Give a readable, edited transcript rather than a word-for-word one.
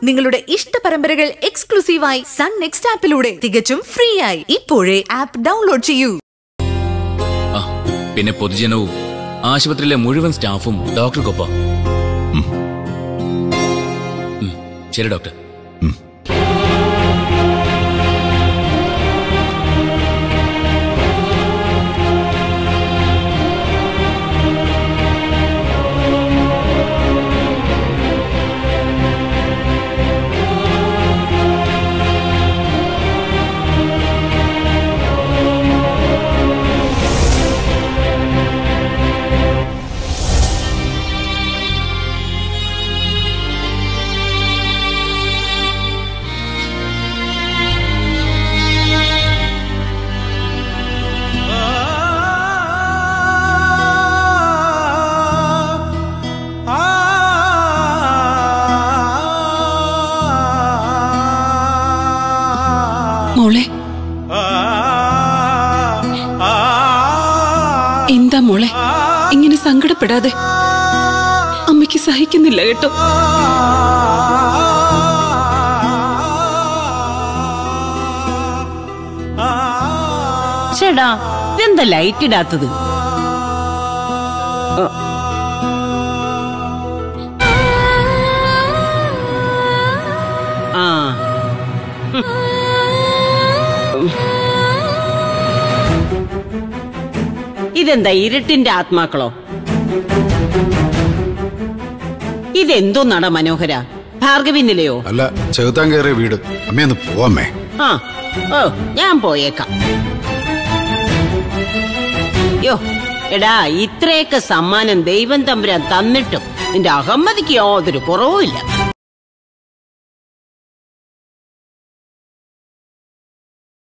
നിങ്ങളുടെ ഇഷ്ട പരമ്പരകൾ എക്സ്ക്ലൂസീവായി സൺ നെക്സ്റ്റ് ആപ്പിലൂടെ തികച്ചും ഫ്രീ ആയി ഇപ്പോഴേ ആപ്പ് ഡൗൺലോഡ് ചെയ്യൂ. പിന്നെ പൊതുജനവും ആശുപത്രിയിലെ മുഴുവൻ സ്റ്റാഫും ഡോക്ടർക്കൊപ്പം. ശരി ഡോക്ടർ. മോളെ, എന്താ മോളെ ഇങ്ങനെ സങ്കടപ്പെടാതെ? അമ്മയ്ക്ക് സഹിക്കുന്നില്ല കേട്ടോ. ചേടാ, ഇതെന്താ ലൈറ്റ് ഇടാത്തത്? ഇതെന്താ ഇരുട്ടിന്റെ ആത്മാക്കളോ? ഇതെന്തോ നട മനോഹര, ഭാർഗവി നിലയോ? അല്ല, ചെറുത്താൻ കയറിയ വീട്. അമ്മയൊന്ന് പോവാമേ. ഞാൻ പോയേക്കാം. യോ എടാ, ഇത്രയൊക്കെ സമ്മാനം ദൈവം തമ്പുരാൻ തന്നിട്ടും നിന്റെ അഹമ്മതിക്ക് യാതൊരു കുറവുമില്ല.